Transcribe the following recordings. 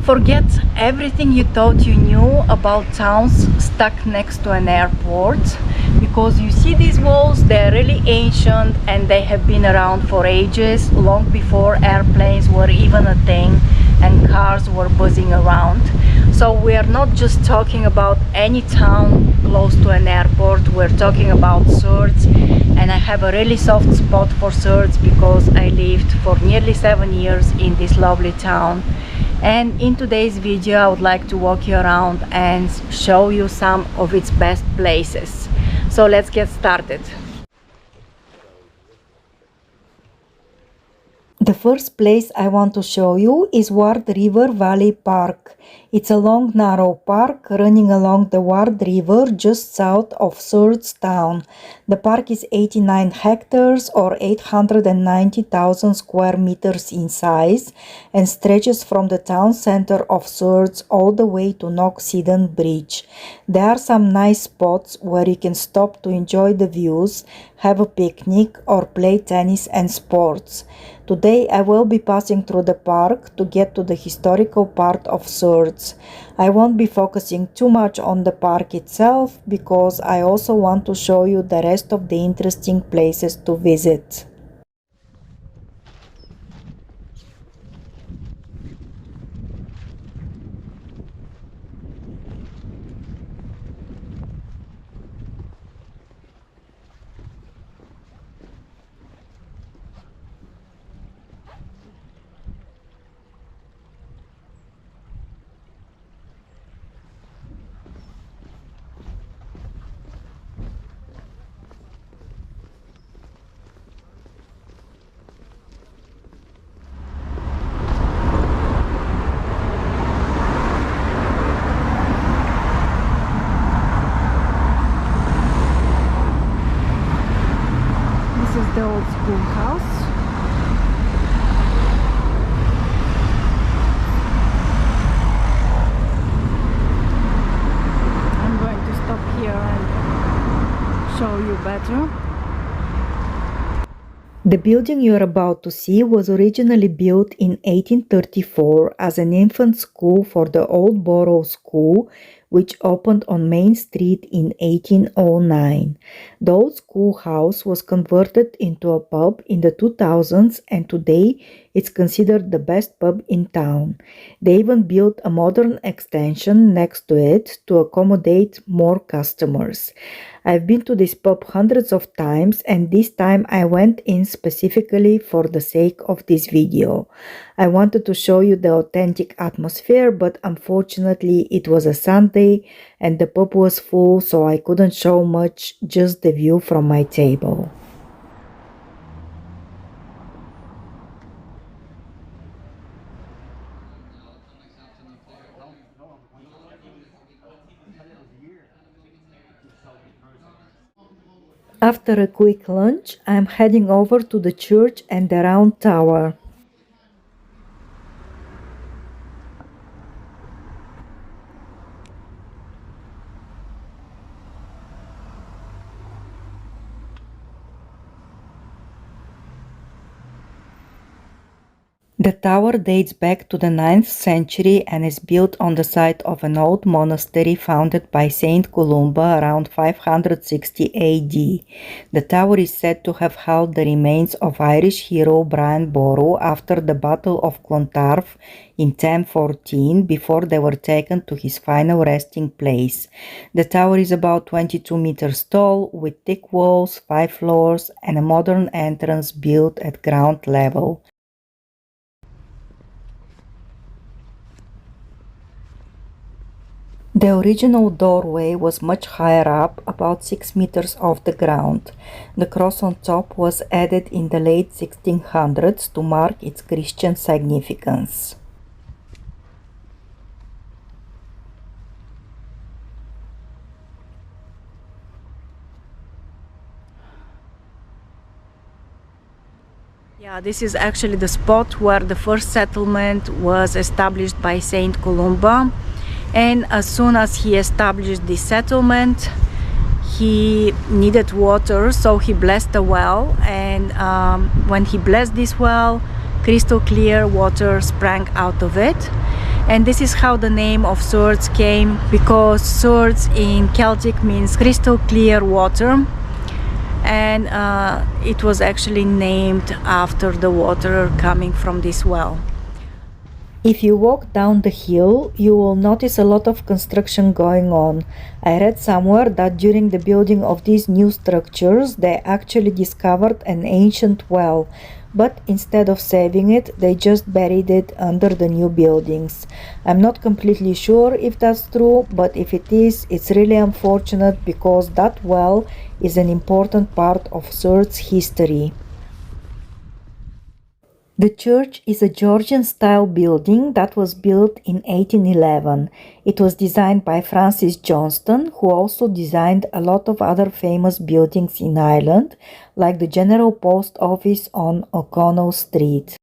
Forget everything you thought you knew about towns stuck next to an airport, because you see these walls, they're really ancient and they have been around for ages, long before airplanes were even a thing and cars were buzzing around. So we are not just talking about any town close to an airport, we're talking about Swords, and I have a really soft spot for Swords because I lived for nearly 7 years in this lovely town. And in today's video I would like to walk you around and show you some of its best places. So let's get started. The first place I want to show you is Ward River Valley Park. It's a long narrow park running along the Ward River just south of Swords town. The park is 89 hectares or 890,000 square meters in size and stretches from the town center of Swords all the way to Knox Hidden Bridge. There are some nice spots where you can stop to enjoy the views, have a picnic or play tennis and sports. Today I will be passing through the park to get to the historical part of Swords. I won't be focusing too much on the park itself because I also want to show you the rest of the interesting places to visit. This is the old schoolhouse. I'm going to stop here and show you better. The building you're about to see was originally built in 1834 as an infant school for the Old Borough School, which opened on Main Street in 1809. The old schoolhouse was converted into a pub in the 2000s and today it's considered the best pub in town. They even built a modern extension next to it to accommodate more customers. I've been to this pub hundreds of times and this time I went in specifically for the sake of this video. I wanted to show you the authentic atmosphere, but unfortunately it was a Sunday and the pub was full, so I couldn't show much, just the view from my table. After a quick lunch, I'm heading over to the church and the round tower. The tower dates back to the 9th century and is built on the site of an old monastery founded by Saint Columba around 560 AD. The tower is said to have held the remains of Irish hero Brian Boru after the Battle of Clontarf in 1014 before they were taken to his final resting place. The tower is about 22 meters tall with thick walls, 5 floors and a modern entrance built at ground level. The original doorway was much higher up, about 6 meters off the ground. The cross on top was added in the late 1600s to mark its Christian significance. Yeah, this is actually the spot where the first settlement was established by Saint Columba. And as soon as he established this settlement, he needed water, so he blessed a well, and when he blessed this well, crystal clear water sprang out of it. And this is how the name of Swords came, because swords in Celtic means crystal clear water, and it was actually named after the water coming from this well. If you walk down the hill, you will notice a lot of construction going on. I read somewhere that during the building of these new structures, they actually discovered an ancient well, but instead of saving it, they just buried it under the new buildings. I'm not completely sure if that's true, but if it is, it's really unfortunate because that well is an important part of Swords history. The church is a Georgian-style building that was built in 1811. It was designed by Francis Johnston, who also designed a lot of other famous buildings in Ireland, like the General Post Office on O'Connell Street.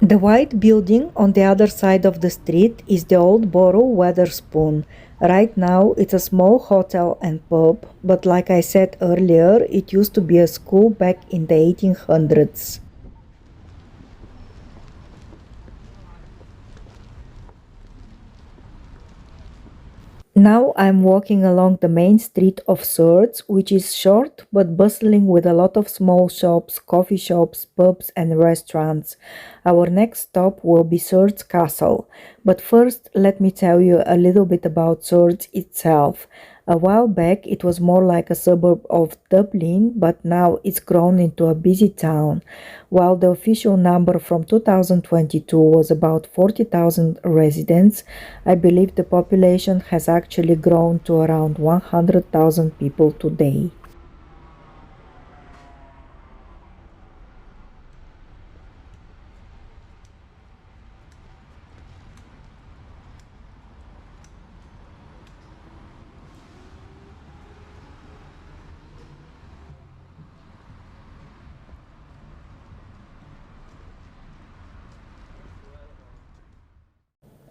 The white building on the other side of the street is the old borough Wetherspoon. Right now it's a small hotel and pub, but like I said earlier, it used to be a school back in the 1800s. Now I'm walking along the main street of Swords, which is short but bustling with a lot of small shops, coffee shops, pubs and restaurants. Our next stop will be Swords Castle. But first, let me tell you a little bit about Swords itself. A while back it was more like a suburb of Dublin, but now it's grown into a busy town. While the official number from 2022 was about 40,000 residents, I believe the population has actually grown to around 100,000 people today.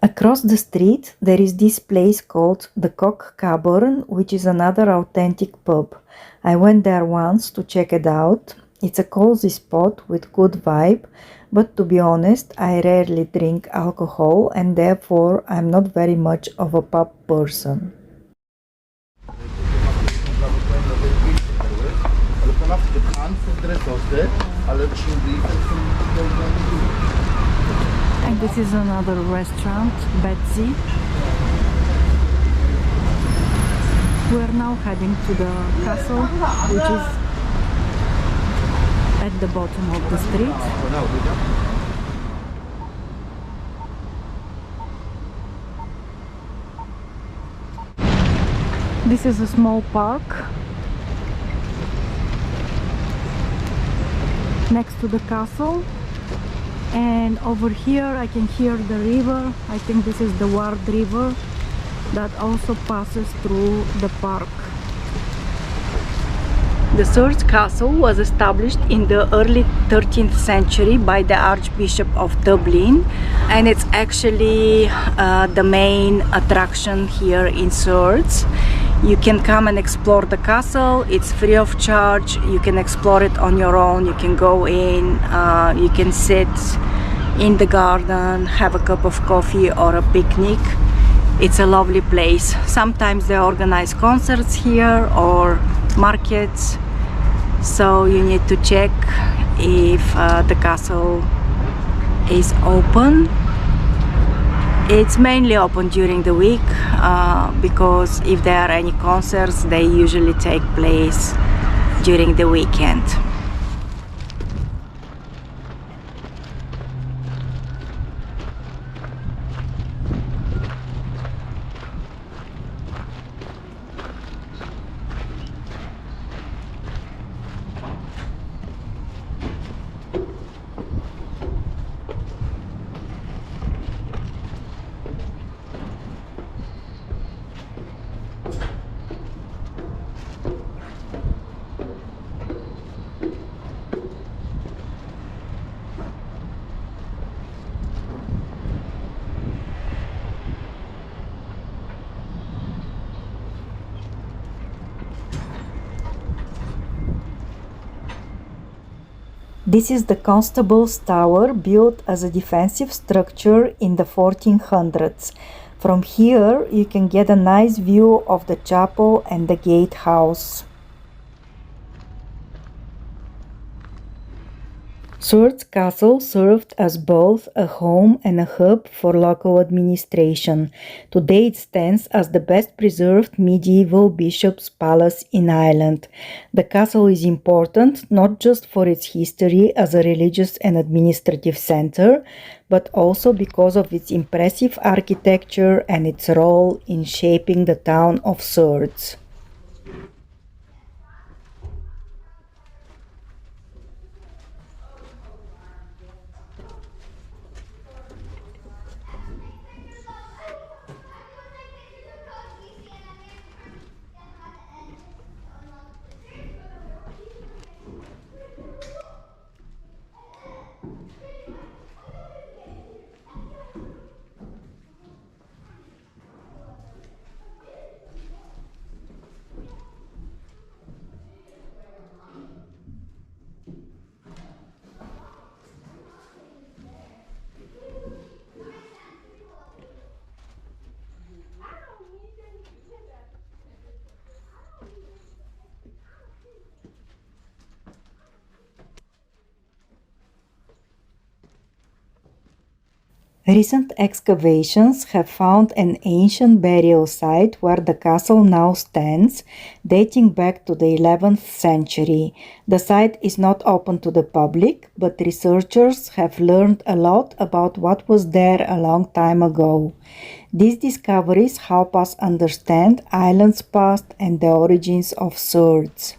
Across the street, there is this place called the Cock Cavern, which is another authentic pub. I went there once to check it out. It's a cozy spot with good vibe, but to be honest, I rarely drink alcohol and therefore I'm not very much of a pub person. And this is another restaurant, Betsy. We're now heading to the castle, which is at the bottom of the street. This is a small park next to the castle. And over here I can hear the river. I think this is the Ward River that also passes through the park. The Swords Castle was established in the early 13th century by the Archbishop of Dublin, and it's actually the main attraction here in Swords. You can come and explore the castle. It's free of charge. You can explore it on your own. You can go in, you can sit in the garden, have a cup of coffee or a picnic. It's a lovely place. Sometimes they organize concerts here or markets, so you need to check if the castle is open. It's mainly open during the week because if there are any concerts, they usually take place during the weekend. This is the Constable's Tower, built as a defensive structure in the 1400s. From here, you can get a nice view of the chapel and the gatehouse. Swords Castle served as both a home and a hub for local administration. Today it stands as the best preserved medieval bishop's palace in Ireland. The castle is important not just for its history as a religious and administrative center, but also because of its impressive architecture and its role in shaping the town of Swords. Recent excavations have found an ancient burial site where the castle now stands, dating back to the 11th century. The site is not open to the public, but researchers have learned a lot about what was there a long time ago. These discoveries help us understand Ireland's past and the origins of swords.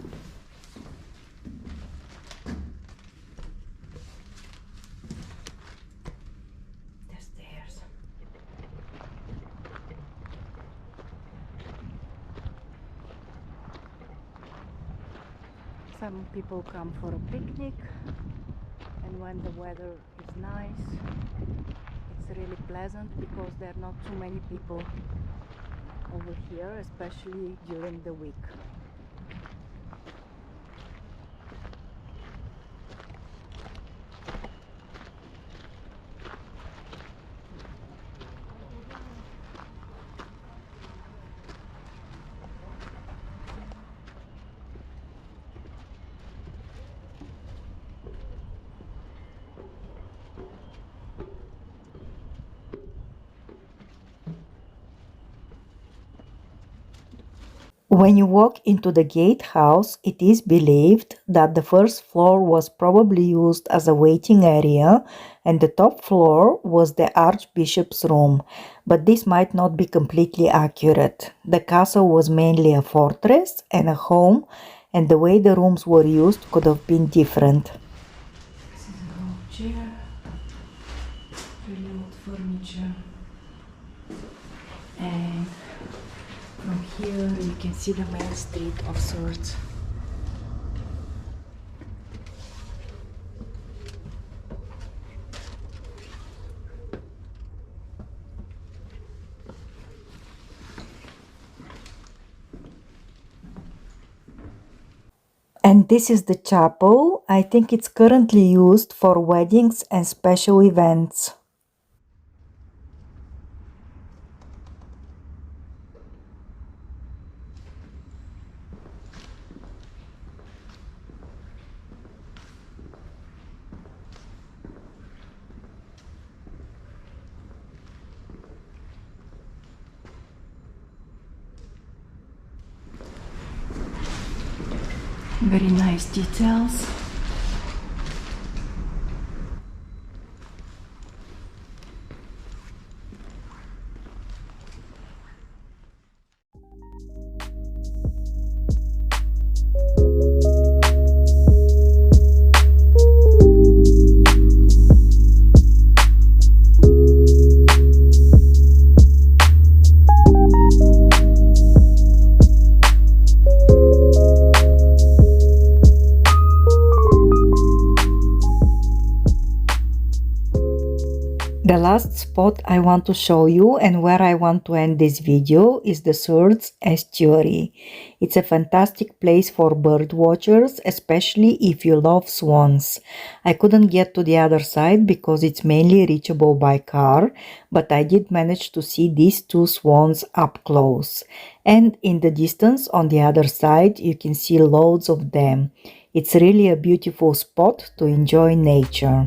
Some people come for a picnic, and when the weather is nice, it's really pleasant because there are not too many people over here, especially during the week. When you walk into the gatehouse, it is believed that the first floor was probably used as a waiting area and the top floor was the archbishop's room, but this might not be completely accurate. The castle was mainly a fortress and a home, and the way the rooms were used could have been different. This is an old chair, really old furniture, and from here you can see the main street of Swords. And this is the chapel. I think it's currently used for weddings and special events. Very nice details. The last spot I want to show you and where I want to end this video is the Swords Estuary. It's a fantastic place for bird watchers, especially if you love swans. I couldn't get to the other side because it's mainly reachable by car, but I did manage to see these two swans up close. And in the distance on the other side you can see loads of them. It's really a beautiful spot to enjoy nature.